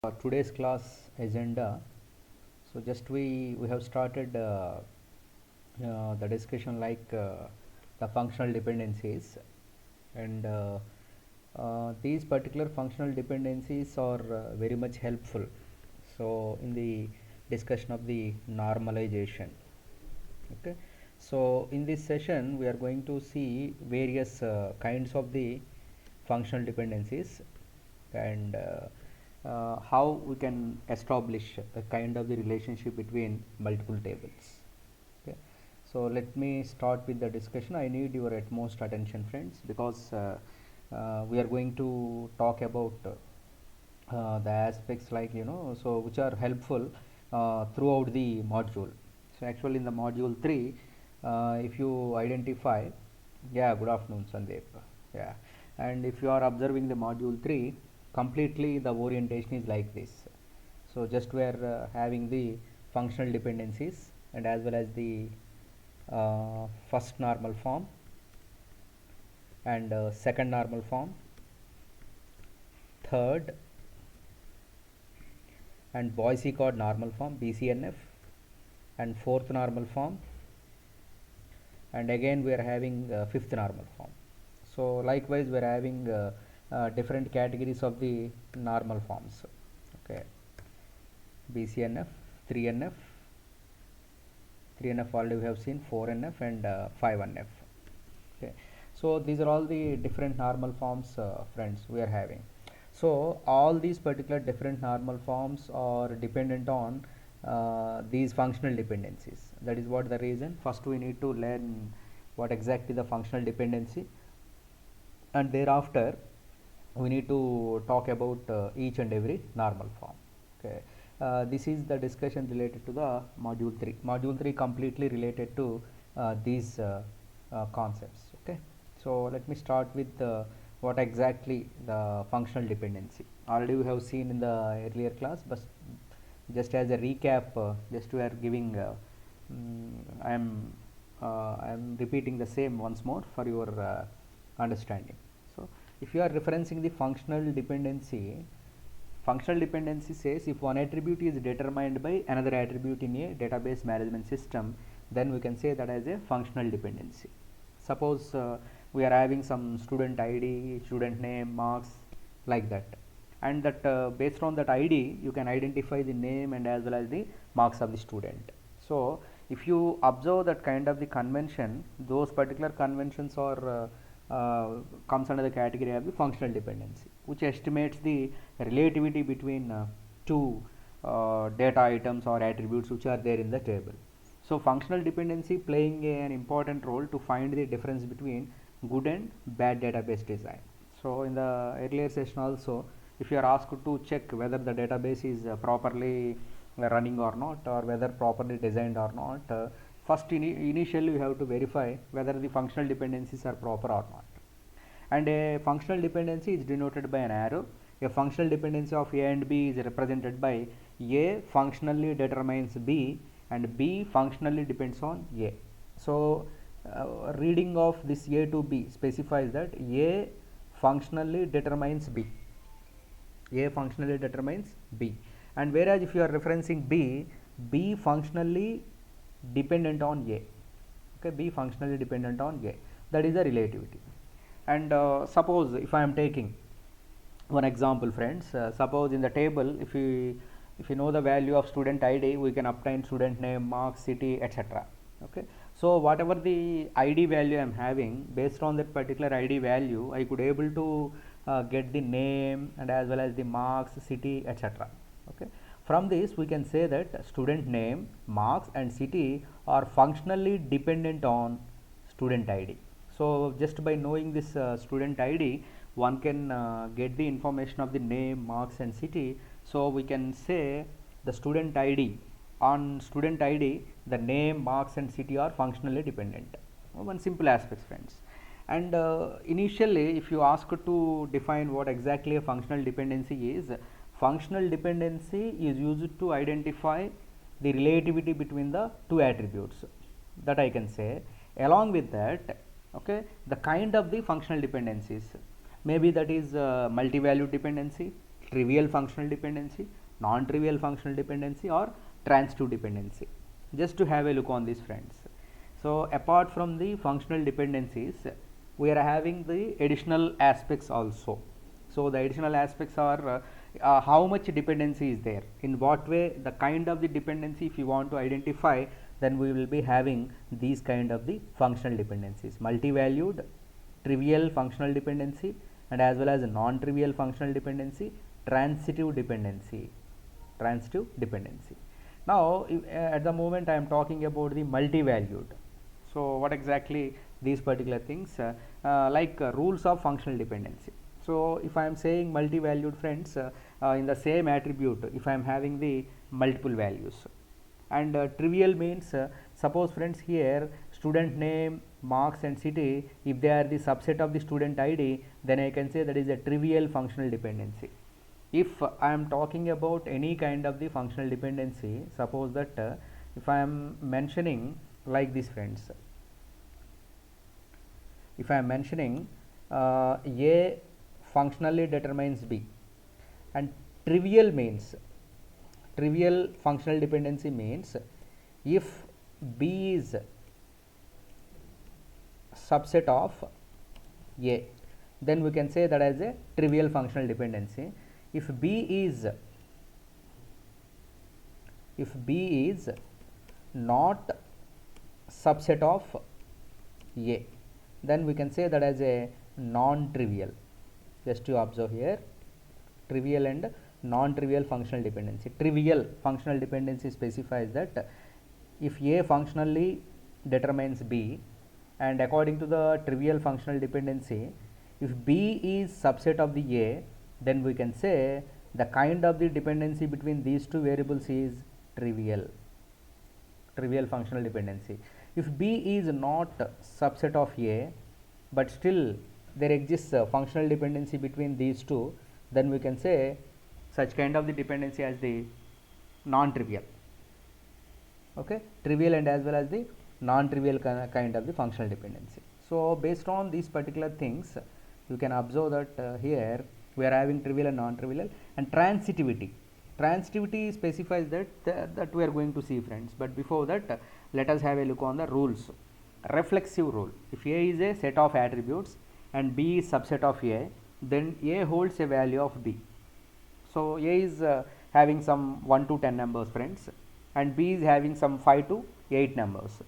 for today's class agenda. So just we have started the discussion like the functional dependencies, and these particular functional dependencies are very much helpful. So in the discussion of the normalization, okay. So in this session we are going to see various kinds of the functional dependencies, and how we can establish a kind of the relationship between multiple tables. Okay, so let me start with the discussion. I need your utmost attention, friends, because we are going to talk about the aspects like, so which are helpful throughout the module. So actually in the module 3, if you identify, yeah, good afternoon Sandeep, yeah, and if you are observing the module 3, completely the orientation is like this. So just we are having the functional dependencies, and as well as the first normal form and second normal form, third and Boise-Codd normal form BCNF, and fourth normal form, and again we are having fifth normal form. So likewise we are having different categories of the normal forms. Okay, BCNF, 3NF, 3NF already we have seen, 4NF and 5NF. Okay, so these are all the different normal forms, friends, we are having. So all these particular different normal forms are dependent on these functional dependencies. That is what the reason. First we need to learn what exactly the functional dependency, and thereafter we need to talk about each and every normal form. Okay, this is the discussion related to the module 3. Module 3 completely related to these concepts. Okay, so let me start with what exactly the functional dependency. Already we have seen in the earlier class, but just as a recap, just we are giving I am repeating the same once more for your understanding. So if you are referencing the functional dependency says if one attribute is determined by another attribute in a database management system, then we can say that as a functional dependency. Suppose we are having some student ID, student name, marks, like that, and that based on that ID you can identify the name and as well as the marks of the student. So if you observe that kind of the convention, those particular conventions are comes under the category of the functional dependency, which estimates the relativity between two data items or attributes which are there in the table. So functional dependency playing an important role to find the difference between good and bad database design. So in the earlier session also, if you are asked to check whether the database is properly running or not, or whether properly designed or not, first initially you have to verify whether the functional dependencies are proper or not. And a functional dependency is denoted by an arrow. A functional dependency of A and B is represented by A functionally determines B and B functionally depends on A. So reading of this A to B specifies that A functionally determines B. A functionally determines B, and whereas if you are referencing B, B functionally dependent on A. Okay, B functionally dependent on A. That is the relativity. And suppose if I am taking one example, friends, suppose in the table, if you know the value of student ID, we can obtain student name, marks, city, etc. Okay, so whatever the ID value I am having, based on that particular ID value, I could able to get the name and as well as the marks, city, etc. Okay, from this we can say that student name, marks and city are functionally dependent on student ID. So just by knowing this student ID, one can get the information of the name, marks and city. So we can say the student ID, on student ID the name, marks and city are functionally dependent. One simple aspect, friends. And initially if you ask to define what exactly a functional dependency is, functional dependency is used to identify the relativity between the two attributes, that I can say. Along with that, okay, the kind of the functional dependencies, maybe that is multi-value dependency, trivial functional dependency, non-trivial functional dependency, or transitive dependency. Just to have a look on these, friends. So apart from the functional dependencies, we are having the additional aspects also. So the additional aspects are how much dependency is there, in what way, the kind of the dependency. If you want to identify, then we will be having these kind of the functional dependencies: multi-valued, trivial functional dependency, and as well as non-trivial functional dependency, transitive dependency. Now at the moment I am talking about the multi-valued. So what exactly these particular things, like rules of functional dependency. So if I am saying multi-valued, friends, in the same attribute, if I am having the multiple values, and trivial means, suppose, friends, here student name, marks, and city, if they are the subset of the student ID, then I can say that is a trivial functional dependency. If I am talking about any kind of the functional dependency, suppose that if I am mentioning like this, friends, if I am mentioning A functionally determines B, and trivial means, trivial functional dependency means if B is subset of A, then we can say that as a trivial functional dependency. If B is not subset of A, then we can say that as a non-trivial. Just to observe here, trivial and non-trivial functional dependency. Trivial functional dependency specifies that if A functionally determines B, and according to the trivial functional dependency, if B is subset of the A, then we can say the kind of the dependency between these two variables is trivial functional dependency. If B is not subset of A, but still there exists a functional dependency between these two, then we can say such kind of the dependency as the non-trivial. Okay, trivial and as well as the non-trivial kind of the functional dependency. So based on these particular things, you can observe that here we are having trivial and non-trivial. And transitivity specifies that we are going to see, friends. But before that, let us have a look on the rules. Reflexive rule: if A is a set of attributes and B is subset of A, then A holds a value of B. So A is having some 1 to 10 numbers, friends, and B is having some 5 to 8 numbers.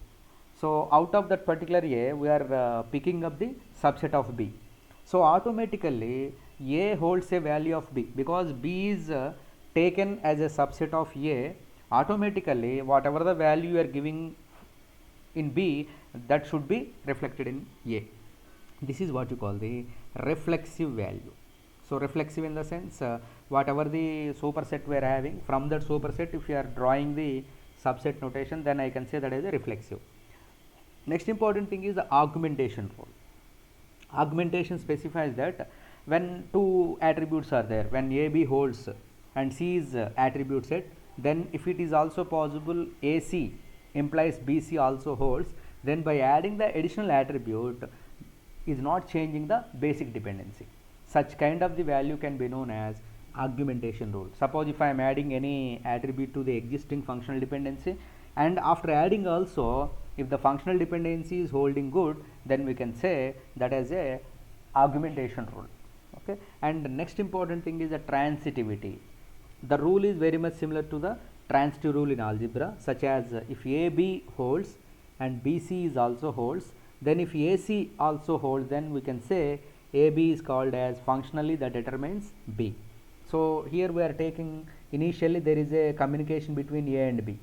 So out of that particular A, we are picking up the subset of B. So automatically A holds a value of B, because B is taken as a subset of A. Automatically whatever the value you are giving in B, that should be reflected in A. This is what you call the reflexive value. So reflexive in the sense, whatever the superset we are having, from that superset if you are drawing the subset notation, then I can say that is a reflexive. Next important thing is the augmentation rule. Augmentation specifies that when two attributes are there, when A, B holds and C is attribute set, then if it is also possible AC implies BC also holds, then by adding the additional attribute is not changing the basic dependency. Such kind of the value can be known as augmentation rule. Suppose if I am adding any attribute to the existing functional dependency, and after adding also, if the functional dependency is holding good, then we can say that as a augmentation rule. Okay, and the next important thing is the transitivity. The rule is very much similar to the transitive rule in algebra, such as if AB holds and BC is also holds, then if AC also holds, then we can say AB is called as functionally that determines B. So here we are taking, initially there is a communication between A and B,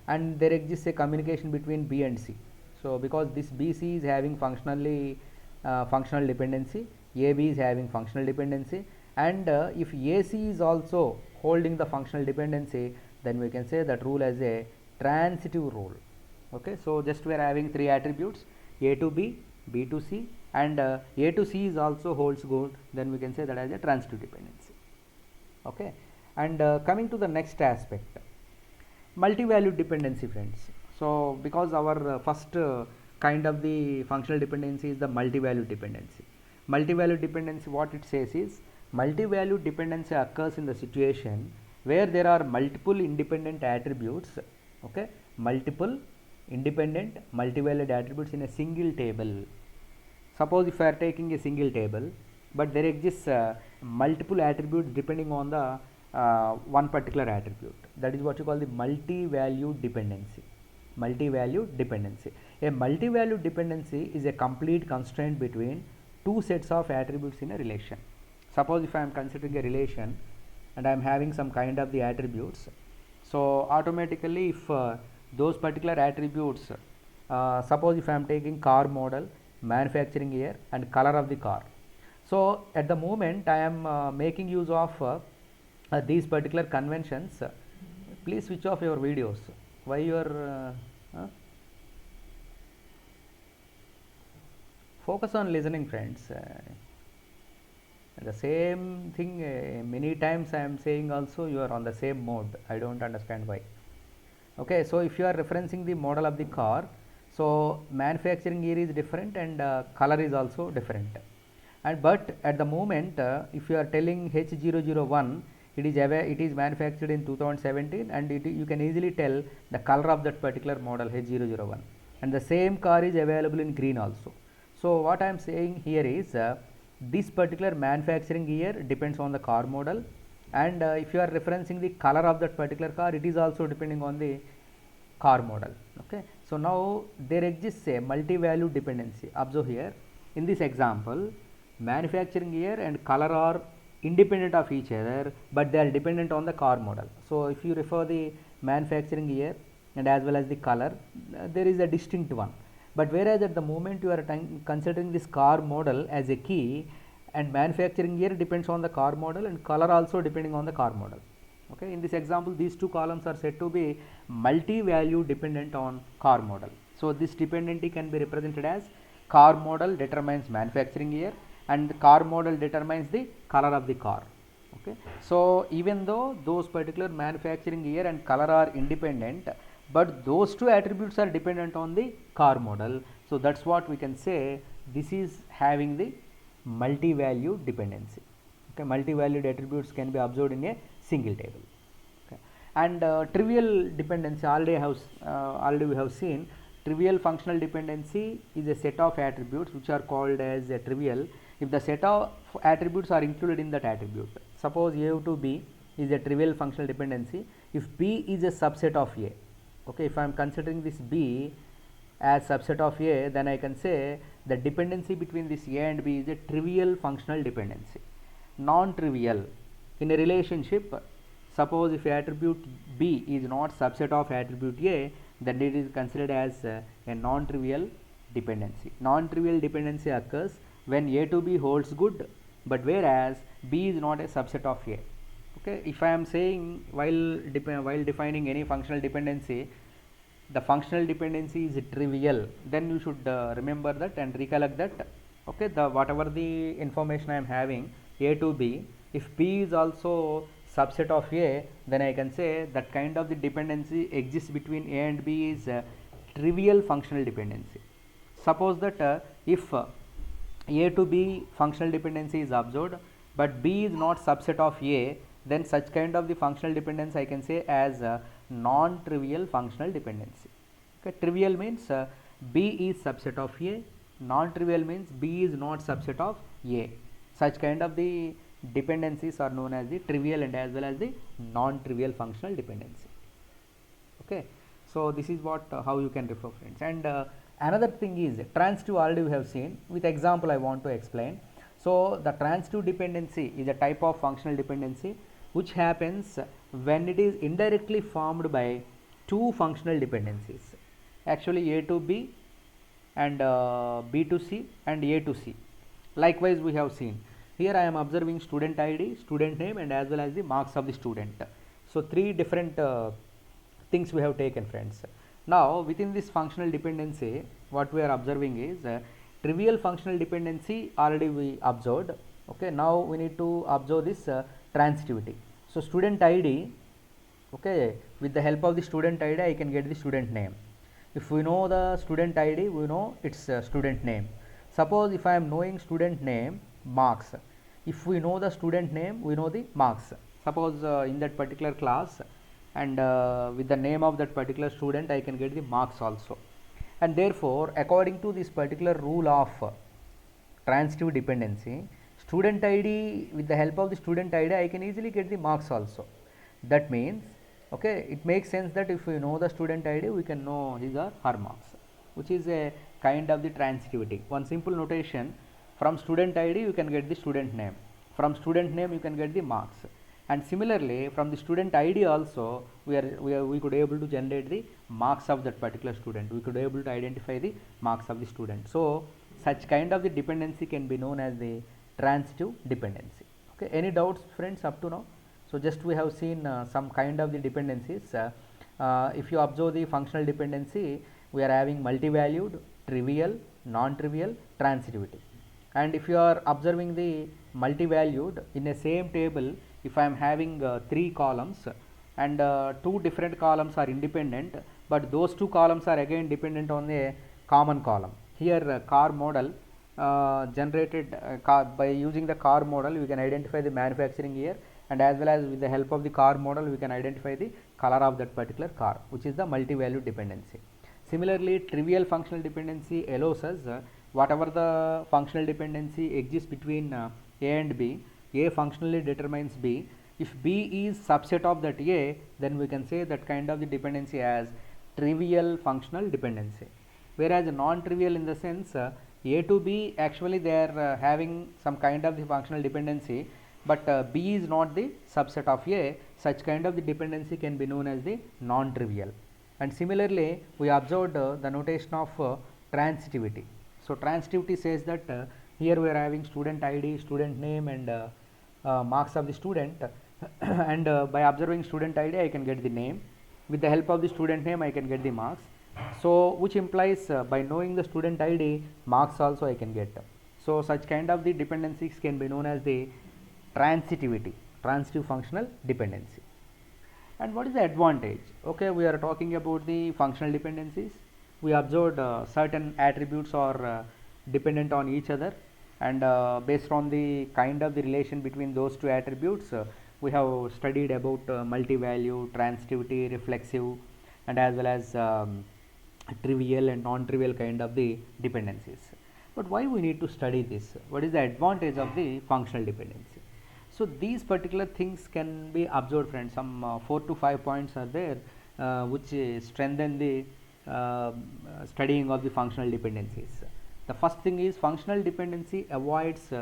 and there exists a communication between B and C. So because this BC is having functional dependency, AB is having functional dependency, and if AC is also holding the functional dependency, then we can say that rule as a transitive rule. Okay, so just we are having three attributes, A to B, B to C, and A to C is also holds good, then we can say that as a transitive dependency. Okay, and coming to the next aspect, multi-valued dependency, friends. So because our first kind of the functional dependency is the multi-valued dependency. Multi-valued dependency, what it says is Multi-value dependency occurs in the situation where there are multiple independent attributes, okay, multiple independent multi-valued attributes in a single table. Suppose if I are taking a single table, but there exists multiple attributes depending on the one particular attribute. That is what you call the multi-value dependency. Multi-value dependency. A multi-value dependency is a complete constraint between two sets of attributes in a relation. Suppose if I am considering a relation and I am having some kind of the attributes, so automatically if those particular attributes, suppose if I am taking car model, manufacturing year and color of the car. So at the moment I am making use of these particular conventions. Please switch off your videos. Why you are focus on listening, friends. The same thing many times I am saying also, you are on the same mode. I don't understand why. Okay, so if you are referencing the model of the car, so manufacturing year is different and color is also different. And but at the moment if you are telling H001, it is manufactured in 2017 and you can easily tell the color of that particular model H001, and the same car is available in green also. So what I am saying here is this particular manufacturing year depends on the car model, and if you are referencing the color of that particular car, it is also depending on the car model. Okay, so now there exists a multi-value dependency. Observe here in this example, manufacturing year and color are independent of each other, but they are dependent on the car model. So if you refer the manufacturing year and as well as the color, there is a distinct one. But whereas at the moment you are considering this car model as a key, and manufacturing year depends on the car model and color also depending on the car model. Okay, in this example these two columns are said to be multi-value dependent on car model. So this dependency can be represented as car model determines manufacturing year and the car model determines the color of the car. Okay, so even though those particular manufacturing year and color are independent, but those two attributes are dependent on the car model. So that's what we can say, this is having the multi-value dependency. Okay, multi-valued attributes can be observed in a single table. Okay, and trivial dependency, already we have seen. Trivial functional dependency is a set of attributes which are called as a trivial if the set of attributes are included in that attribute. Suppose A to B is a trivial functional dependency if B is a subset of A. Okay, if I am considering this B as subset of A, then I can say the dependency between this A and B is a trivial functional dependency. Non-trivial, in a relationship, suppose if attribute B is not subset of attribute A, then it is considered as a non-trivial dependency. Non-trivial dependency occurs when A to B holds good, but whereas B is not a subset of A. Okay, if I am saying while defining any functional dependency, the functional dependency is trivial, then you should remember that and recollect that. Okay, the whatever the information I am having A to B, if B is also subset of A, then I can say that kind of the dependency exists between A and B is trivial functional dependency. Suppose that if A to B functional dependency is observed, but B is not subset of A, then such kind of the functional dependence I can say as non-trivial functional dependency. Okay, trivial means B is subset of A, non-trivial means B is not subset of A. Such kind of the dependencies are known as the trivial and as well as the non-trivial functional dependency. Okay, so this is what how you can refer, friends. And another thing is transitive, already we have seen. With example I want to explain. So the transitive dependency is a type of functional dependency which happens when it is indirectly formed by two functional dependencies, actually A to B and B to C and A to C. Likewise we have seen here I am observing student ID, student name and as well as the marks of the student. So three different things we have taken, friends. Now within this functional dependency what we are observing is trivial functional dependency already we observed. Okay, now we need to observe this transitivity. So student ID, okay, with the help of the student ID I can get the student name. If we know the student ID, we know its student name. Suppose if I am knowing student name marks, then I can get the marks. If we know the student ID, we know its student name. Suppose if I am knowing student name if we know the student name, we know the marks. Suppose in that particular class, and with the name of that particular student, I can get the marks also. And therefore, according to this particular rule of transitive dependency, student id, with the help of the student id, I can easily get the marks also. That means, okay, it makes sense that if we know the student id, we can know his or her marks, which is a kind of the transitivity. One simple notation: from student id you can get the student name, from student name you can get the marks, and similarly from the student id also we could able to generate the marks of that particular student. We could able to identify the marks of the student. So such kind of the dependency can be known as the transitive dependency. Okay, any doubts friends up to now? So just we have seen some kind of the dependencies. If you observe the functional dependency, we are having multi-valued, trivial, non-trivial, transitivity. And if you are observing the multi-valued, in a same table, if I am having 3 columns and 2 different columns are independent, but those 2 columns are again dependent on a common column. Here car model generated by using the car model, we can identify the manufacturing year, and as well as with the help of the car model we can identify the color of that particular car, which is the multi-valued dependency. Similarly, trivial functional dependency allows us whatever the functional dependency exists between A and B, A functionally determines B. If B is subset of that A, then we can say that kind of the dependency as trivial functional dependency. Whereas non-trivial in the sense A to B, actually they are having some kind of the functional dependency, but B is not the subset of A. Such kind of the dependency can be known as the non-trivial. And similarly, we observed the notation of transitivity. So transitivity says that here we are having student id, student name, and marks of the student and by observing student id I can get the name, with the help of the student name I can get the marks. So which implies by knowing the student id, marks also I can get. So such kind of the dependencies can be known as the transitivity, transitive functional dependency. And what is the advantage? Okay, we are talking about the functional dependencies. We observed certain attributes are dependent on each other, and based on the kind of the relation between those two attributes, we have studied about multi-value, transitivity, reflexive, and as well as trivial and non-trivial kind of the dependencies. But why we need to study this? What is the advantage of the functional dependency? So these particular things can be observed, friends. Some 4 to 5 points are there which strengthen the studying of the functional dependencies. The first thing is functional dependency avoids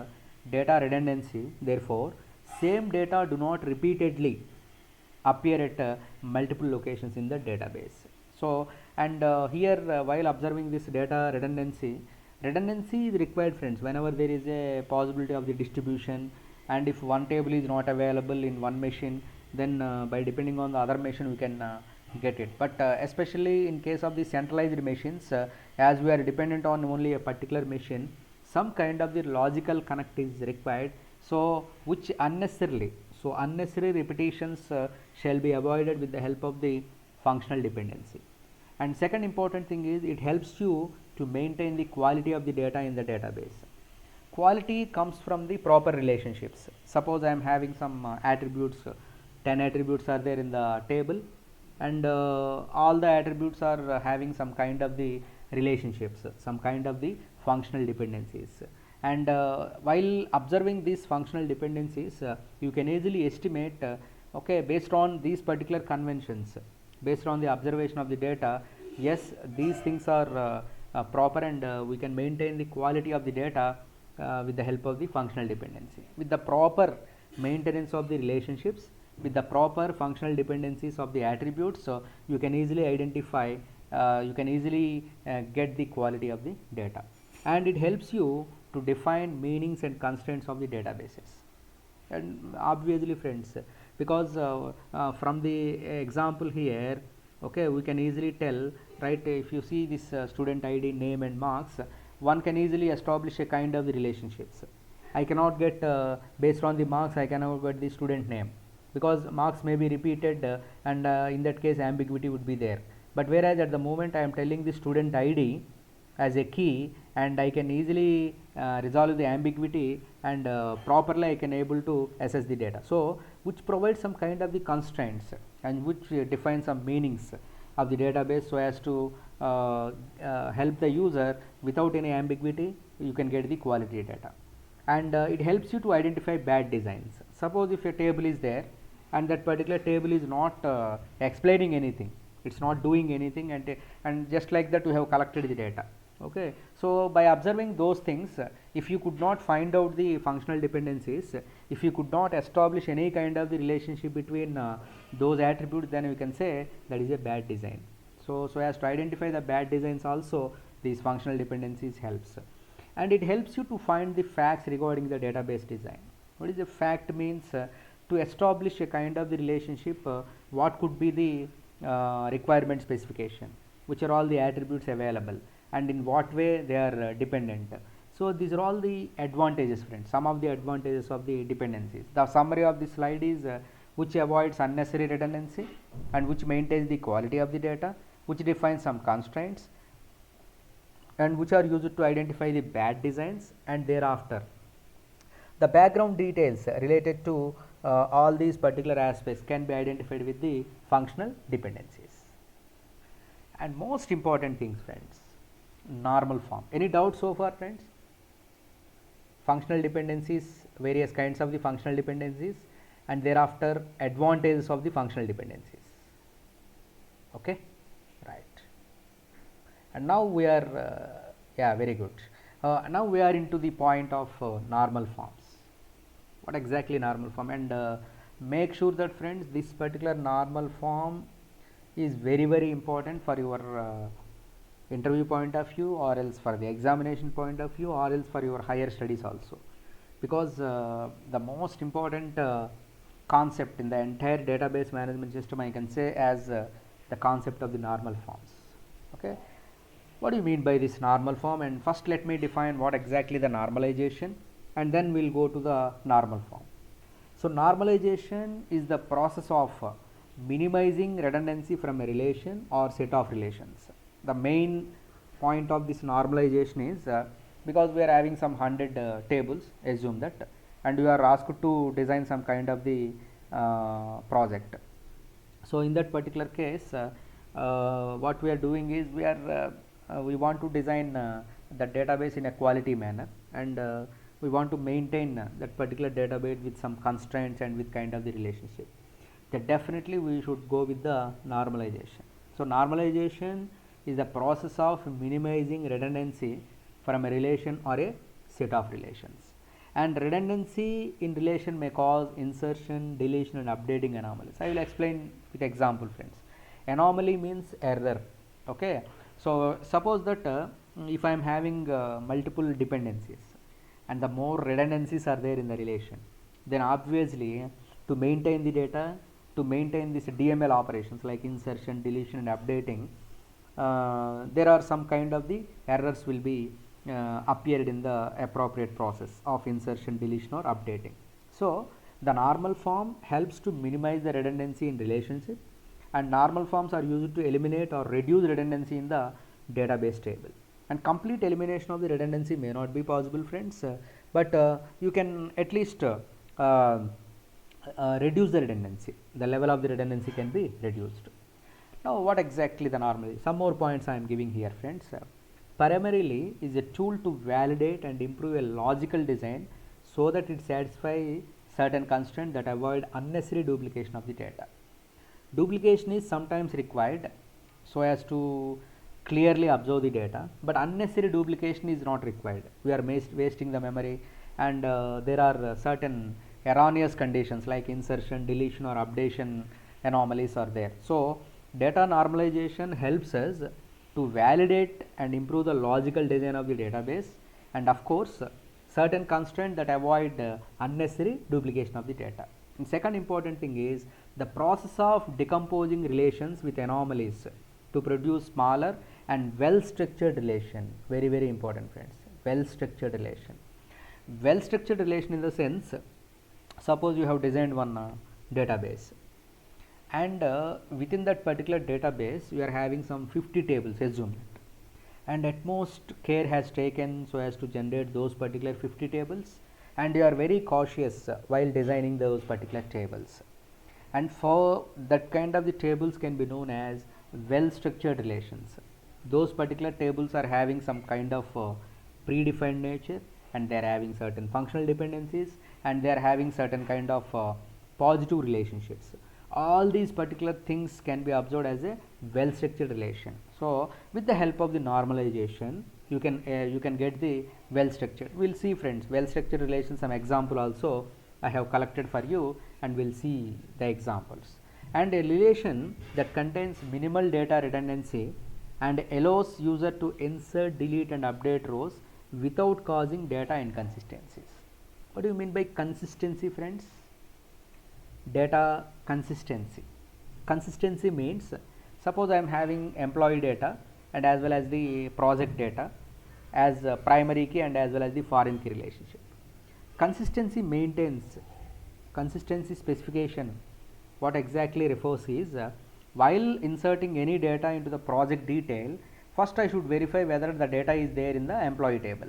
data redundancy. Therefore, same data do not repeatedly appear at multiple locations in the database. So and here while observing this data redundancy is required, friends, whenever there is a possibility of the distribution, and if one table is not available in one machine, then by depending on the other machine we can get it. But especially in case of the centralized machines, as we are dependent on only a particular machine, some kind of the logical connect is required, so which unnecessary repetitions shall be avoided with the help of the functional dependency. And second important thing is it helps you to maintain the quality of the data in the database. Quality comes from the proper relationships. Suppose I am having some attributes, 10 attributes are there in the table, and all the attributes are having some kind of the relationships, some kind of the functional dependencies. And while observing these functional dependencies, you can easily estimate, okay, based on these particular conventions, based on the observation of the data, yes, these things are proper, and we can maintain the quality of the data with the help of the functional dependency. With the proper maintenance of the relationships, with the proper functional dependencies of the attributes, so you can easily identify, you can easily get the quality of the data, and it helps you to define meanings and constraints of the databases. And obviously, friends, because from the example here, okay, we can easily tell, right, if you see this student id, name, and marks, one can easily establish a kind of the relationships. I cannot get based on the marks, I cannot get the student name, because marks may be repeated, and in that case ambiguity would be there. But whereas at the moment I am telling the student id, as a key, and I can easily resolve the ambiguity, and properly I can able to assess the data. So which provides some kind of the constraints and which define some meanings of the database, so as to help the user without any ambiguity you can get the quality data. And it helps you to identify bad designs. Suppose if a table is there and that particular table is not explaining anything, it's not doing anything, and just like that you have collected the data. Okay, so by observing those things, if you could not find out the functional dependencies, if you could not establish any kind of the relationship between those attributes, then we can say that is a bad design. So as to identify the bad designs also, these functional dependencies helps. And it helps you to find the facts regarding the database design. What is a fact means? To establish a kind of the relationship, what could be the requirement specification, which are all the attributes available, and in what way they are dependent. So these are all the advantages, friends, some of the advantages of the dependencies. The summary of this slide is which avoids unnecessary redundancy and which maintains the quality of the data, which defines some constraints, and which are used to identify the bad designs, and thereafter the background details related to all these particular aspects can be identified with the functional dependencies. And most important things, friends, normal form. Any doubts so far, friends? Functional dependencies, various kinds of the functional dependencies, and thereafter advantages of the functional dependencies. Okay, right. And now we are yeah, very good. Now we are into the point of normal forms. What exactly normal form? And make sure that, friends, this particular normal form is very, very important for your interview point of view, or else for the examination point of view, or else for your higher studies also, because the most important concept in the entire database management system, I can say, as the concept of the normal forms. Okay, what do you mean by this normal form? And first let me define what exactly the normalization, and then we'll go to the normal form. So normalization is the process of minimizing redundancy from a relation or set of relations. The main point of this normalization is because we are having some 100 tables, assume that, and we are asked to design some kind of the project. So in that particular case, what we are doing is we want to design the database in a quality manner, and we want to maintain that particular database with some constraints and with kind of the relationship. Then definitely we should go with the normalization. So normalization is the process of minimizing redundancy from a relation or a set of relations. And redundancy in relation may cause insertion, deletion, and updating anomalies. I will explain with example, friends. Anomaly means error. Okay, so suppose that if I am having multiple dependencies, and the more redundancies are there in the relation, then obviously to maintain the data, to maintain this DML operations like insertion, deletion, and updating, there are some kind of the errors will be appeared in the appropriate process of insertion, deletion, or updating. So the normal form helps to minimize the redundancy in relationship, and normal forms are used to eliminate or reduce redundancy in the database table. And complete elimination of the redundancy may not be possible, friends, but you can at least reduce the redundancy. The level of the redundancy can be reduced. Now what exactly the normal is? Some more points I am giving here, friends. Primarily is a tool to validate and improve a logical design so that it satisfies certain constraints that avoid unnecessary duplication of the data. Duplication is sometimes required so as to clearly observe the data, but unnecessary duplication is not required. We are wasting the memory, and there are certain erroneous conditions like insertion, deletion, or updation anomalies are there. So data normalization helps us to validate and improve the logical design of the database, and of course certain constraints that avoid unnecessary duplication of the data. And second important thing is the process of decomposing relations with anomalies to produce smaller and well structured relation. Very, very important, friends. Well structured relation. Well structured relation in the sense, suppose you have designed one database, and within that particular database you are having some 50 tables, assume that, and utmost care has taken so as to generate those particular 50 tables, and you are very cautious while designing those particular tables. And for that kind of the tables can be known as well structured relations. Those particular tables are having some kind of predefined nature, and they are having certain functional dependencies, and they are having certain kind of positive relationships. All these particular things can be observed as a well structured relation. So with the help of the normalization, you can get the well structured. We'll see friends, well structured relations, some example also I have collected for you, and we'll see the examples. And a relation that contains minimal data redundancy and allows user to insert, delete and update rows without causing data inconsistencies. What do you mean by consistency, friends? Data consistency. Consistency means, suppose I am having employee data and as well as the project data as primary key and as well as the foreign key relationship. Consistency maintains, consistency specification what exactly refers is, while inserting any data into the project detail, first I should verify whether the data is there in the employee table.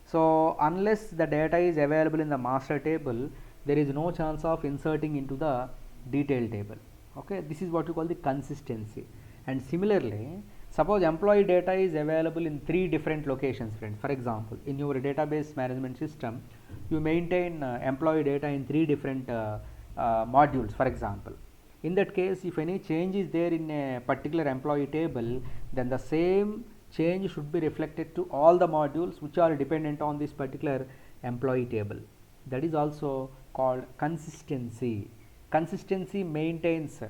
So unless the data is available in the master table, there is no chance of inserting into the detail table. Okay, this is what you call the consistency. And similarly, suppose employee data is available in 3 different locations, friends. For example, in your database management system, you maintain employee data in 3 different modules, for example. In that case, if any change is there in a particular employee table, then the same change should be reflected to all the modules which are dependent on this particular employee table. That is also called consistency. Consistency maintains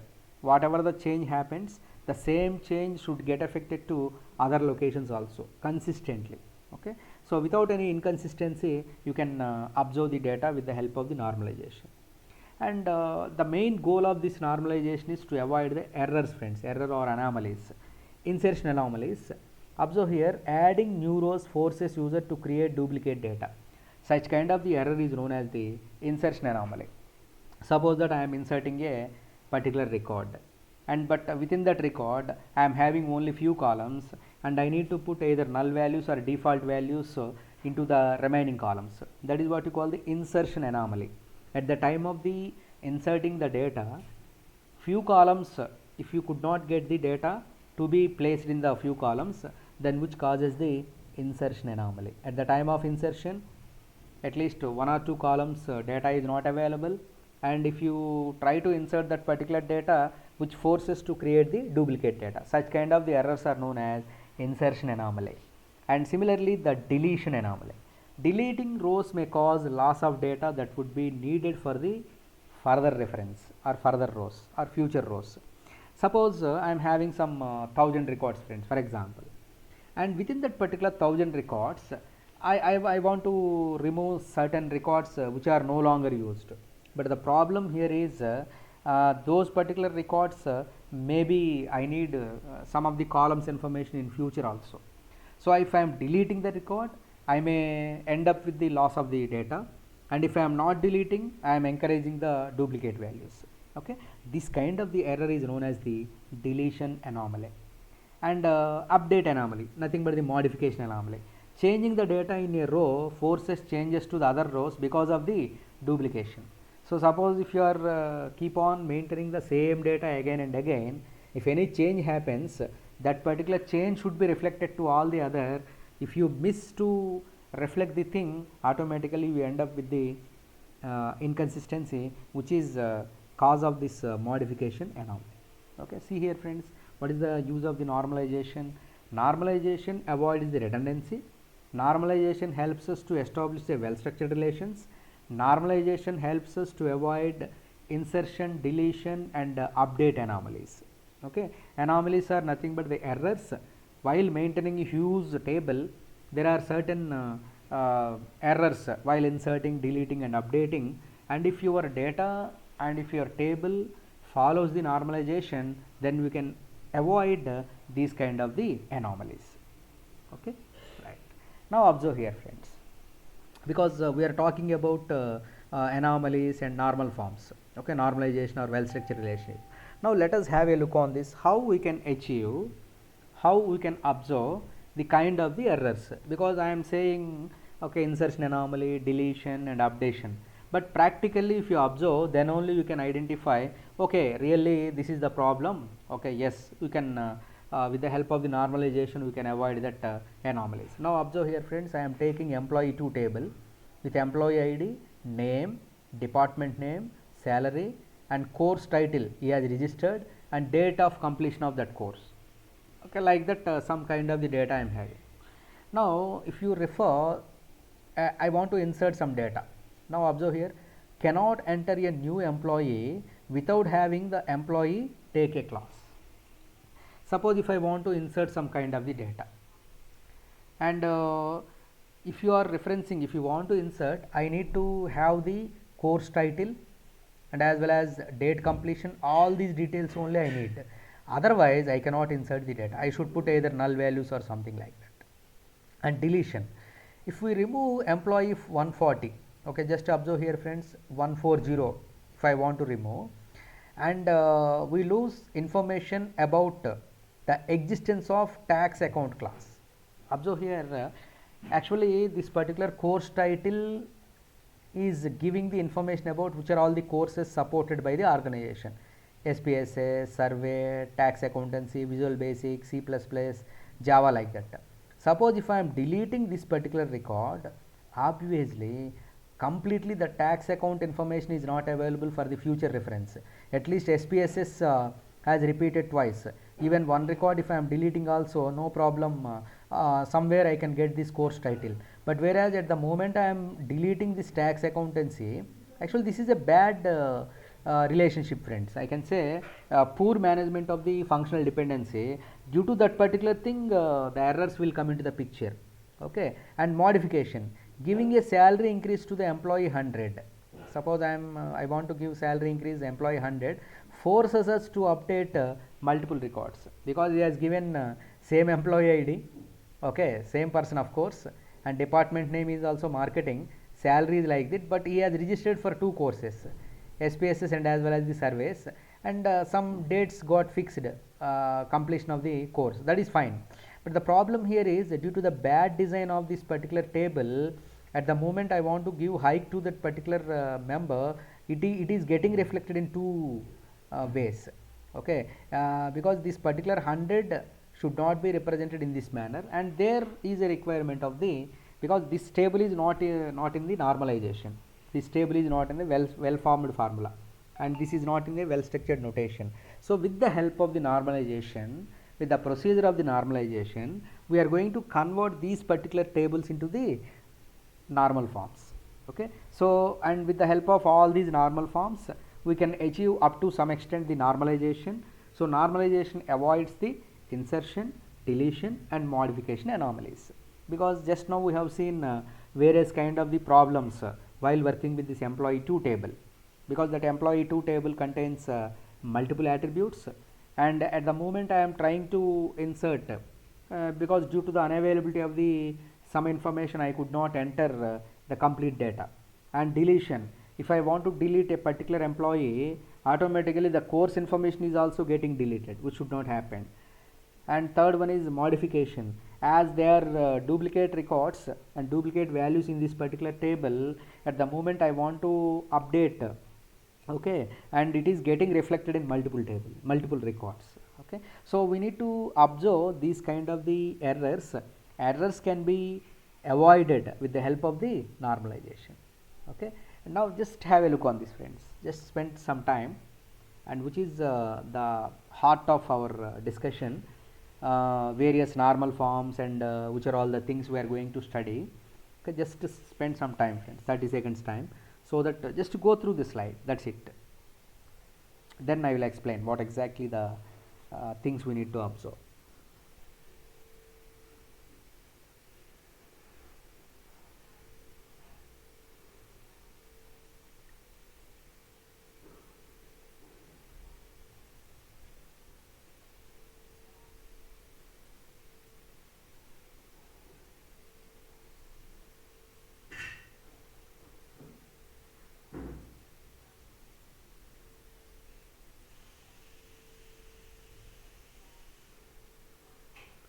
whatever the change happens, the same change should get affected to other locations also consistently. Okay, so without any inconsistency, you can observe the data with the help of the normalization. And the main goal of this normalization is to avoid the errors, friends, error or anomalies. Insertion anomalies. Observe here, adding new rows forces user to create duplicate data. Such kind of the error is known as the insertion anomaly. Suppose that I am inserting a particular record, and but within that record I am having only few columns, and I need to put either null values or default values into the remaining columns. That is what you call the insertion anomaly. At the time of the inserting the data, few columns, if you could not get the data to be placed in the few columns, then which causes the insertion anomaly. At the time of insertion, at least 1 or 2 columns data is not available, and if you try to insert that particular data, which forces to create the duplicate data. Such kind of the errors are known as insertion anomaly. And similarly, the deletion anomaly. Deleting rows may cause loss of data that would be needed for the further reference or further rows or future rows. Suppose I am having some 1000 records, friends, for example, and within that particular 1000 records, I want to remove certain records which are no longer used. But the problem here is those particular records maybe I need some of the columns information in future also. So if I am deleting the record, I may end up with the loss of the data, and if I am not deleting, I am encouraging the duplicate values. Okay, this kind of the error is known as the deletion anomaly. And update anomaly, nothing but the modification anomaly. Changing the data in a row forces changes to the other rows because of the duplication. So suppose if you are keep on maintaining the same data again and again, if any change happens, that particular change should be reflected to all the other. If you miss to reflect the thing, automatically you end up with the inconsistency, which is cause of this modification anomaly. Okay, see here, friends, what is the use of the normalization? Normalization avoids the redundancy. Normalization helps us to establish a well structured relations. Normalization helps us to avoid insertion, deletion and update anomalies. Okay, anomalies are nothing but the errors. While maintaining a huge table, there are certain errors while inserting, deleting and updating, and if your data and if your table follows the normalization, then we can avoid these kind of the anomalies. Okay, right. Now observe here, friends, because we are talking about anomalies and normal forms. Okay, normalization or well structured relationship. Now let us have a look on this, how we can achieve, how we can observe the kind of the errors, because I am saying okay, insertion anomaly, deletion and updation, but practically if you observe, then only you can identify okay, really this is the problem. Okay, yes, we can with the help of the normalization we can avoid that anomalies. Now observe here friends, I am taking employee 2 table with employee ID, name, department name, salary and course title he has registered and date of completion of that course. Okay, like that some kind of the data I am having. Now if you refer, I want to insert some data. Now observe here, cannot enter a new employee without having the employee take a class. Suppose if I want to insert some kind of the data, and if you are referencing, if you want to insert, I need to have the course title and as well as date completion, all these details only I need, otherwise I cannot insert the data. I should put either null values or something like that. And deletion, if we remove employee 140, okay, just observe here friends, 140 if I want to remove, and we lose information about the existence of tax account class. Observe here, actually this particular course title is giving the information about which are all the courses supported by the organization: SPSS, survey, tax accountancy, Visual Basic, C++, Java, like that. Suppose if I am deleting this particular record, obviously completely the tax account information is not available for the future reference. At least SPSS has repeated twice. Even one record if I am deleting also, no problem, somewhere I can get this course title. But whereas at the moment I am deleting this tax accountancy, actually this is a bad relationship friends. I can say poor management of the functional dependency. Due to that particular thing, the errors will come into the picture. Okay, and modification, giving a salary increase to the employee 100. Suppose I want to give salary increase employee 100, forces us to update multiple records, because he has given same employee ID, okay, same person of course, and department name is also marketing, salary is like that, but he has registered for two courses, SPSS and as well as the surveys, and some dates got fixed, completion of the course, that is fine. But the problem here is due to the bad design of this particular table, at the moment I want to give hike to that particular member, it is getting reflected in two ways. Okay, because this particular 100 should not be represented in this manner, and there is a requirement of the, because this table is not in the normalization, this table is not in the well formed formula, and this is not in a well structured notation. So with the help of the normalization, with the procedure of the normalization, we are going to convert these particular tables into the normal forms. Okay, so and with the help of all these normal forms, we can achieve up to some extent the normalization. So normalization avoids the insertion, deletion and modification anomalies, because just now we have seen various kind of the problems while working with this employee 2 table, because that employee 2 table contains multiple attributes, and at the moment I am trying to insert, because due to the unavailability of the some information I could not enter the complete data. And deletion, if I want to delete a particular employee, automatically the course information is also getting deleted, which should not happen. And third one is modification, as there are duplicate records and duplicate values in this particular table, at the moment I want to update, okay, and it is getting reflected in multiple records. Okay, so we need to observe these kind of the errors can be avoided with the help of the normalization. Okay, and now just have a look on this friends, just spend some time, and which is the heart of our discussion, various normal forms and which are all the things we are going to study. Okay, just to spend some time friends, 30 seconds time, so that just to go through the slide, that's it. Then I will explain what exactly the things we need to observe.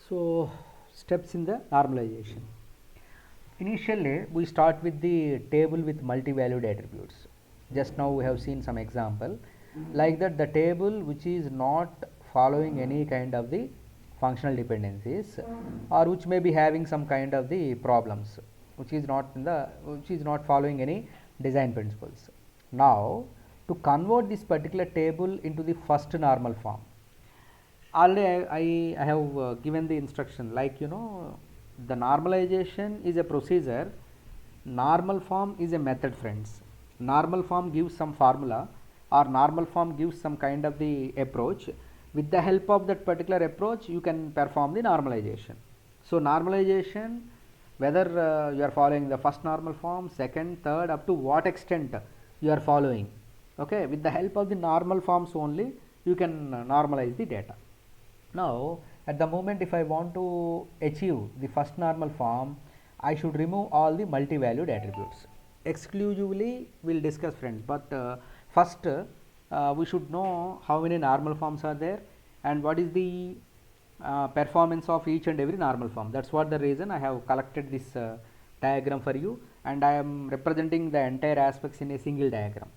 So steps in the normalization. Initially, we start with the table with multi-valued attributes. Just now we have seen some example. Like that, the table which is not following any kind of the functional dependencies, or which may be having some kind of the problems, which is not following any design principles. Now, to convert this particular table into the first normal form, already I have given the instruction, like the normalization is a procedure, normal form is a method, friends. Normal form gives some formula, or normal form gives some kind of the approach. With the help of that particular approach, you can perform the normalization. So normalization, whether you are following the first normal form, second, third, up to what extent you are following, okay, with the help of the normal forms only you can normalize the data. Now at the moment, if I want to achieve the first normal form, I should remove all the multi-valued attributes. Exclusively we will discuss, friends, but first we should know how many normal forms are there and what is the performance of each and every normal form. That's what the reason I have collected this diagram for you, and I am representing the entire aspects in a single diagram.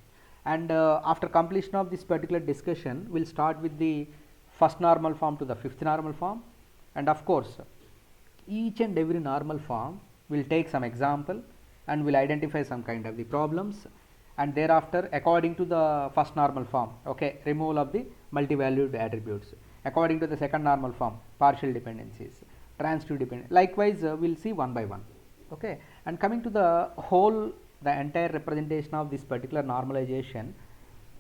And after completion of this particular discussion, we'll start with the first normal form to the fifth normal form, and of course each and every normal form will take some example and will identify some kind of the problems, and thereafter according to the first normal form, okay, removal of the multi-valued attributes, according to the second normal form, partial dependencies, transitive dependence, likewise we'll see one by one, okay. And coming to the whole, the entire representation of this particular normalization,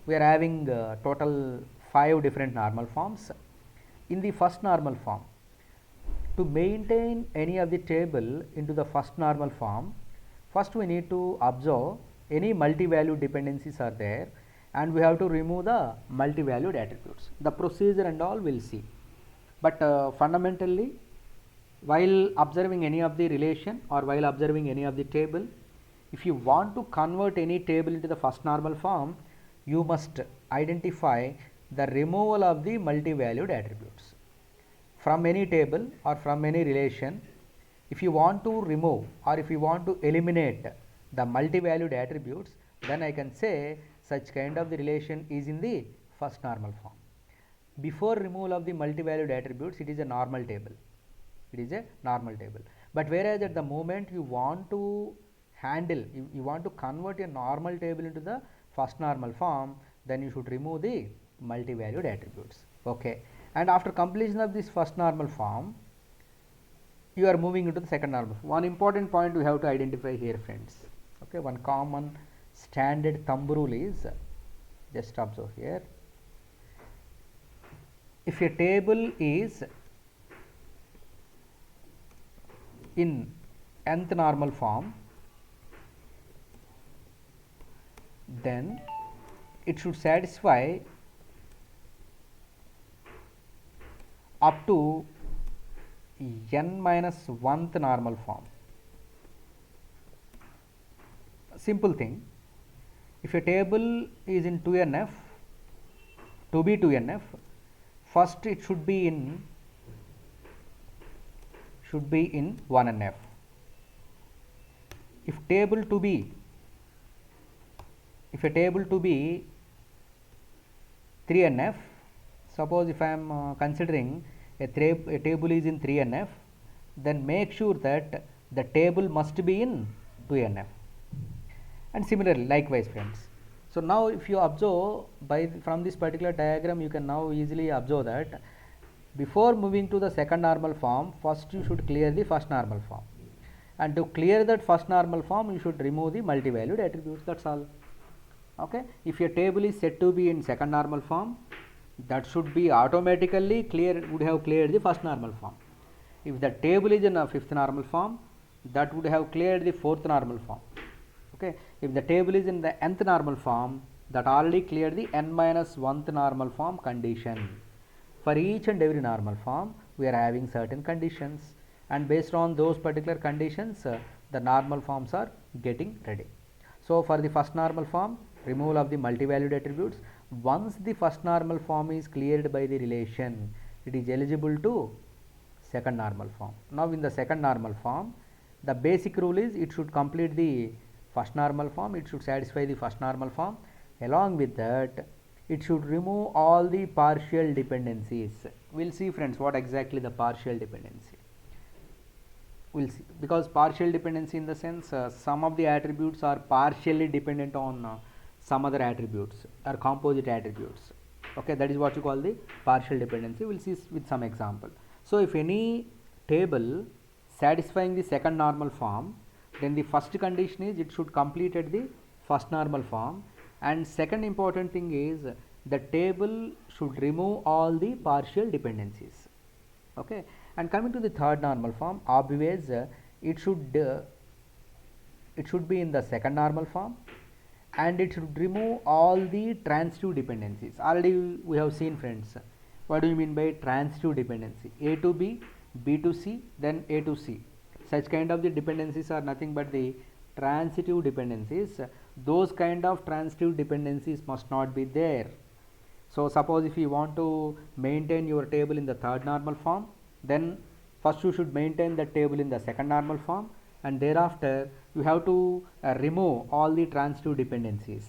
we are having total 5 different normal forms. In the first normal form, to maintain any of the table into the first normal form, first we need to observe any multi-valued dependencies are there, and we have to remove the multi-valued attributes. The procedure and all we'll see, but fundamentally, while observing any of the relation or while observing any of the table, if you want to convert any table into the first normal form, you must identify the removal of the multi-valued attributes from any table or from any relation. If you want to remove or if you want to eliminate the multi-valued attributes, then I can say such kind of the relation is in the first normal form. Before removal of the multi-valued attributes, it is a normal table. It is a normal table. But whereas at the moment you want to handle, you want to convert a normal table into the first normal form, then you should remove the multi-valued attributes, okay. And after completion of this first normal form, you are moving into the second normal form. One important point we have to identify here, friends, okay. One common standard thumb rule is, just observe here, if a table is in nth normal form, then it should satisfy up to n minus 1th normal form. Simple thing, if a table is in 2NF, to be 2NF, first it should be in 1NF. If a table to be 3NF, suppose if I am considering a table is in 3NF, then make sure that the table must be in 2NF, and similarly likewise, friends. So now if you observe from this particular diagram, you can now easily observe that before moving to the second normal form, first you should clear the first normal form, and to clear that first normal form you should remove the multi-valued attributes. That's all, okay. If your table is said to be in second normal form, that should be automatically would have cleared the first normal form. If the table is in a fifth normal form, that would have cleared the fourth normal form, okay. If the table is in the nth normal form, that already cleared the n minus 1th normal form condition. For each and every normal form, we are having certain conditions, and based on those particular conditions, the normal forms are getting ready. So for the first normal form, removal of the multi-valued attributes. Once the first normal form is cleared by the relation, it is eligible to second normal form. Now in the second normal form, the basic rule is it should complete the first normal form, it should satisfy the first normal form. Along with that, it should remove all the partial dependencies. We'll see friends what exactly the partial dependency. We'll see, because partial dependency in the sense some of the attributes are partially dependent on some other attributes or composite attributes. Okay, that is what you call the partial dependency. We'll see with some example. So if any table satisfying the second normal form, then the first condition is it should complete at the first normal form, and second important thing is the table should remove all the partial dependencies. Okay, and coming to the third normal form, obvious it should be in the second normal form, and it should remove all the transitive dependencies. Already we have seen friends, what do you mean by transitive dependency? A to B, B to C, then A to C. Such kind of the dependencies are nothing but the transitive dependencies. Those kind of transitive dependencies must not be there. So suppose if you want to maintain your table in the third normal form, then first you should maintain the table in the second normal form, and thereafter you have to remove all the transitive dependencies.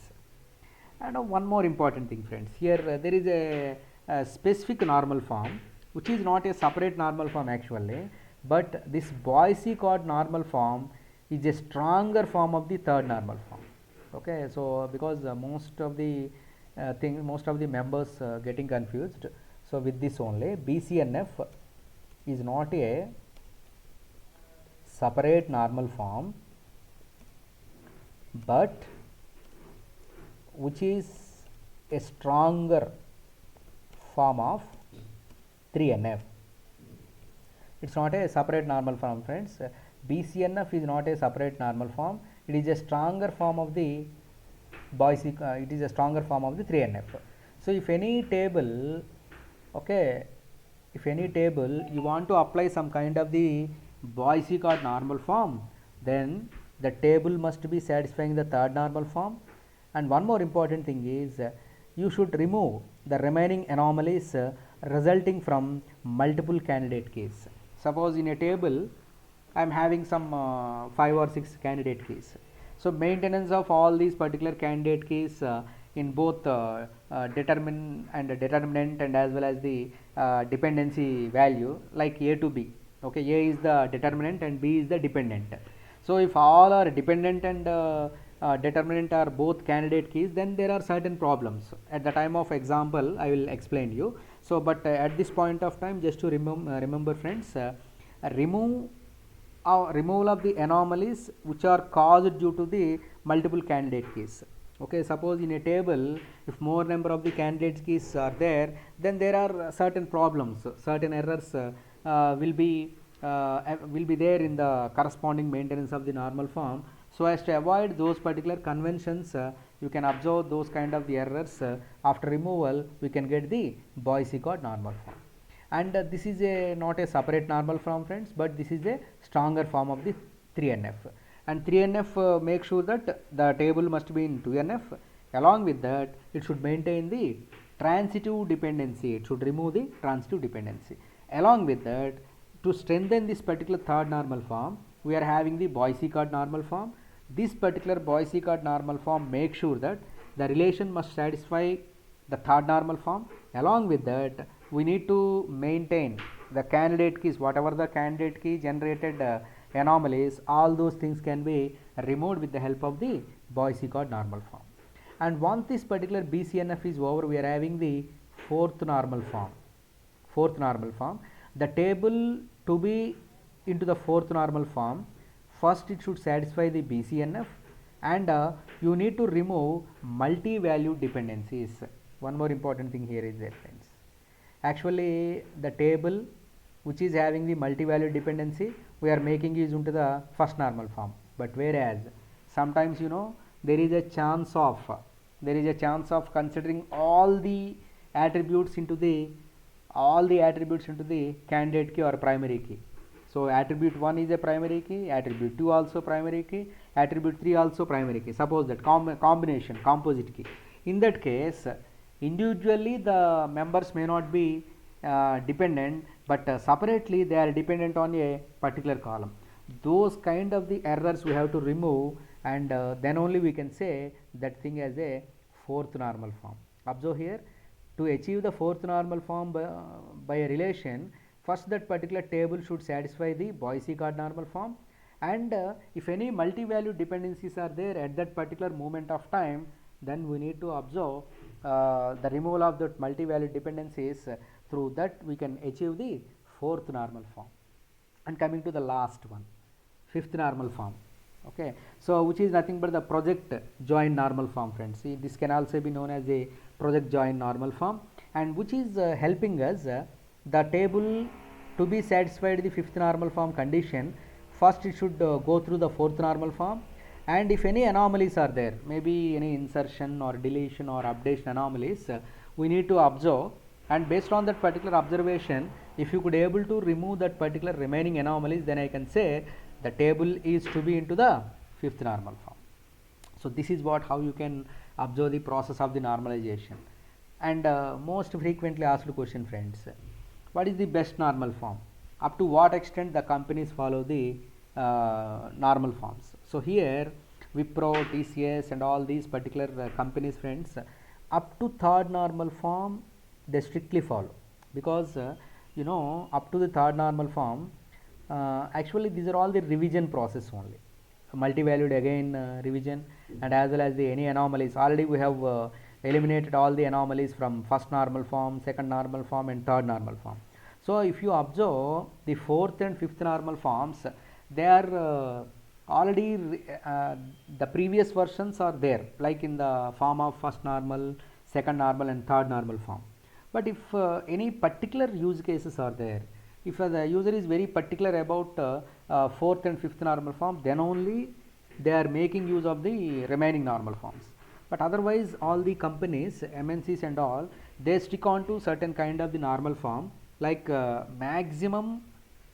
And one more important thing friends, here there is a specific normal form which is not a separate normal form actually, but this Boise-Codd normal form is a stronger form of the third normal form. Okay, so because most of the members getting confused, so with this only, BCNF is not a separate normal form, but which is a stronger form of 3NF. It's not a separate normal form friends. BCNF is not a separate normal form, it is a stronger form of the it is a stronger form of the 3NF. So if any table, okay, if any table you want to apply some kind of the Boise-Codd normal form, then the table must be satisfying the third normal form. And one more important thing is you should remove the remaining anomalies resulting from multiple candidate keys. Suppose in a table I am having some 5 or 6 candidate keys. So maintenance of all these particular candidate keys in both determinant and as well as the dependency value, like A to B. Okay, A is the determinant and B is the dependent. So if all are dependent and determinant are both candidate keys, then there are certain problems. At the time of example I will explain you. So but at this point of time, just to remember friends, removal of the anomalies which are caused due to the multiple candidate keys. Okay, suppose in a table if more number of the candidate keys are there, then there are certain problems, certain errors will be there in the corresponding maintenance of the normal form. So as to avoid those particular conventions, you can observe those kind of the errors. After removal we can get the Boise-Codd normal form. And this is not a separate normal form friends, but this is a stronger form of the 3NF. And 3NF make sure that the table must be in 2NF. Along with that, it should maintain the transitive dependency, it should remove the transitive dependency. Along with that, to strengthen this particular third normal form, we are having the Boise-Codd normal form. This particular Boise-Codd normal form makes sure that the relation must satisfy the third normal form. Along with that, we need to maintain the candidate keys, whatever the candidate key generated anomalies, all those things can be removed with the help of the Boise-Codd normal form. And once this particular BCNF is over, we are having the fourth normal form. The table to be into the fourth normal form, first it should satisfy the BCNF, and you need to remove multi-valued dependencies. One more important thing here is that friends, actually the table which is having the multi-valued dependency, we are making use into the first normal form. But whereas sometimes there is a chance of considering all the attributes into the candidate key or primary key. So attribute 1 is a primary key, attribute 2 also primary key, attribute 3 also primary key. Suppose that combination, composite key. In that case, individually the members may not be dependent, but separately they are dependent on a particular column. Those kind of the errors we have to remove, and then only we can say that thing as a fourth normal form. Observe here, to achieve the fourth normal form by a relation, first that particular table should satisfy the Boise-Codd normal form, and if any multi-value dependencies are there at that particular moment of time, then we need to observe the removal of the multi-value dependencies. Through that we can achieve the fourth normal form. And coming to the last one, fifth normal form. Okay, so which is nothing but the project joint normal form, friends. See, this can also be known as a project joint normal form, and which is helping us the table to be satisfied the fifth normal form condition. First it should go through the fourth normal form, and if any anomalies are there, maybe any insertion or deletion or updation anomalies, we need to observe, and based on that particular observation, if you could able to remove that particular remaining anomalies, then I can say the table is to be into the fifth normal form. So this is what how you can observe the process of the normalization. And most frequently asked question, friends, what is the best normal form? Up to what extent the companies follow the normal forms? So here Wipro, TCS and all these particular companies, friends, up to third normal form they strictly follow, because you know, up to the third normal form, actually these are all the revision process only, multi-valued again revision, and as well as the any anomalies. Already we have eliminated all the anomalies from first normal form, second normal form and third normal form. So if you observe the fourth and fifth normal forms, they are already the previous versions are there, like in the form of first normal, second normal and third normal form. But if any particular use cases are there, if the user is very particular about fourth and fifth normal form, then only they are making use of the remaining normal forms. But otherwise all the companies, MNCs and all, they stick on to certain kind of the normal form, like maximum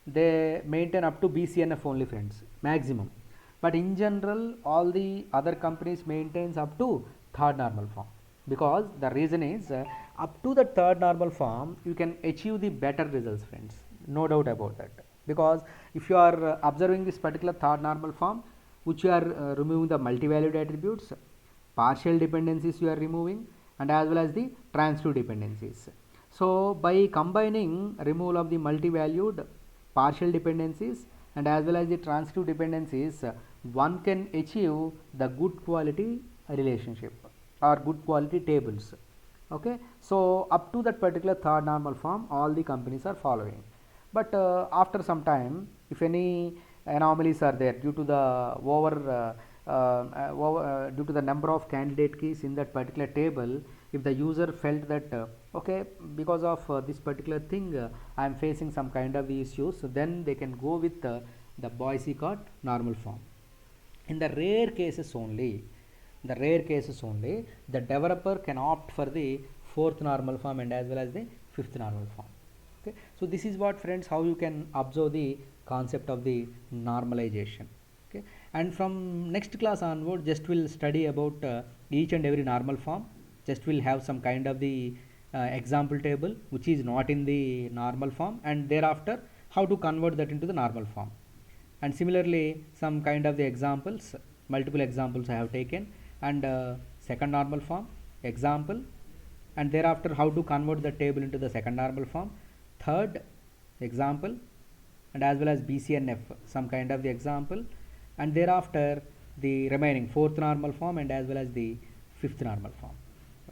they maintain up to BCNF only, friends, maximum. But in general all the other companies maintains up to third normal form, because the reason is up to the third normal form you can achieve the better results, friends, no doubt about that. Because if you are observing this particular third normal form, which you are removing the multi-valued attributes, partial dependencies you are removing, and as well as the transitive dependencies. So by combining removal of the multi-valued, partial dependencies and as well as the transitive dependencies, one can achieve the good quality relationship or good quality tables. Okay, so up to that particular third normal form all the companies are following. But after some time, if any anomalies are there due to the due to the number of candidate keys in that particular table, if the user felt that okay, because of this particular thing I am facing some kind of issues, so then they can go with the Boise-Codd normal form. In the rare cases only, the developer can opt for the fourth normal form and as well as the fifth normal form. Okay, so this is what, friends, how you can observe the concept of the normalization. Okay, and from next class onward, just will study about each and every normal form. Just will have some kind of the example table which is not in the normal form, and thereafter how to convert that into the normal form. And similarly some kind of the examples, multiple examples I have taken, and second normal form example, and thereafter how to convert the table into the second normal form, third example, and as well as BCNF some kind of the example, and thereafter the remaining fourth normal form and as well as the fifth normal form.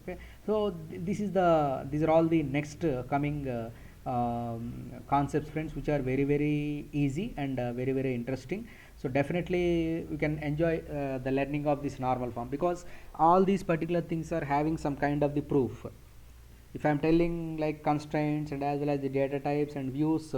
Okay, so these are all the next coming concepts, friends, which are very very easy and very very interesting. So definitely we can enjoy the learning of this normal form, because all these particular things are having some kind of the proof. If I am telling like constraints and as well as the data types and views,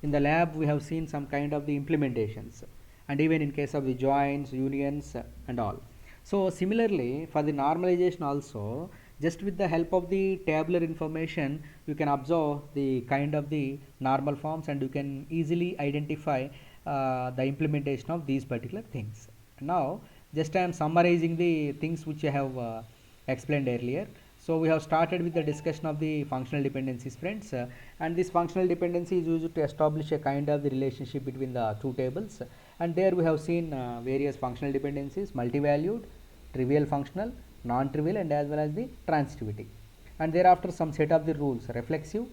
in the lab we have seen some kind of the implementations, and even in case of the joins, unions and all. So similarly for the normalization also, just with the help of the tabular information you can observe the kind of the normal forms, and you can easily identify the implementation of these particular things. Now just I am summarizing the things which I have explained earlier. So we have started with the discussion of the functional dependencies, friends, and this functional dependency is used to establish a kind of the relationship between the two tables, and there we have seen various functional dependencies: multivalued, trivial functional, non-trivial, and as well as the transitivity. And thereafter some set of the rules: reflexive,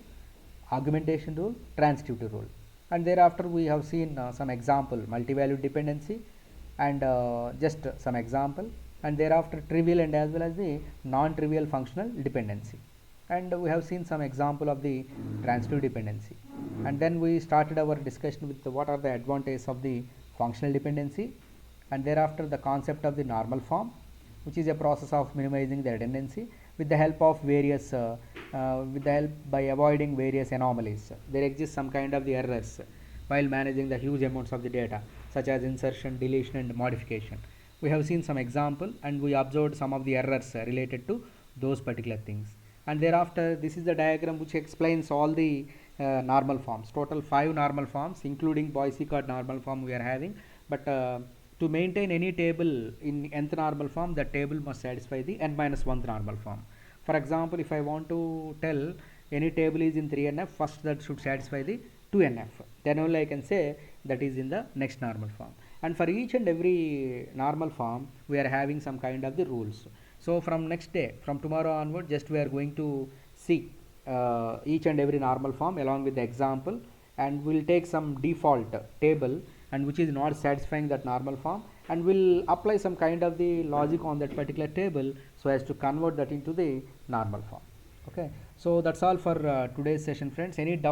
augmentation rule, transitivity rule. And thereafter we have seen some example multivalued dependency and just some example, and thereafter trivial and as well as the non-trivial functional dependency, and we have seen some example of the transitive dependency. And then we started our discussion with what are the advantages of the functional dependency, and thereafter the concept of the normal form, which is a process of minimizing the redundancy with the help of various with the help by avoiding various anomalies. There exists some kind of the errors while managing the huge amounts of the data, such as insertion, deletion, and modification. We have seen some example and we observed some of the errors related to those particular things. And thereafter, this is the diagram which explains all the normal forms, total 5 normal forms, including Boyce-Codd normal form we are having. But to maintain any table in nth normal form, the table must satisfy the n minus 1th normal form. For example, if I want to tell any table is in 3NF, first that should satisfy the 2NF. Then only I can say that is in the next normal form. And for each and every normal form, we are having some kind of the rules. So from next day, from tomorrow onward, just we are going to see each and every normal form along with the example, and we'll take some default table and which is not satisfying that normal form, and we'll apply some kind of the logic on that particular table so as to convert that into the normal form. Okay, so that's all for today's session, friends. Any doubt?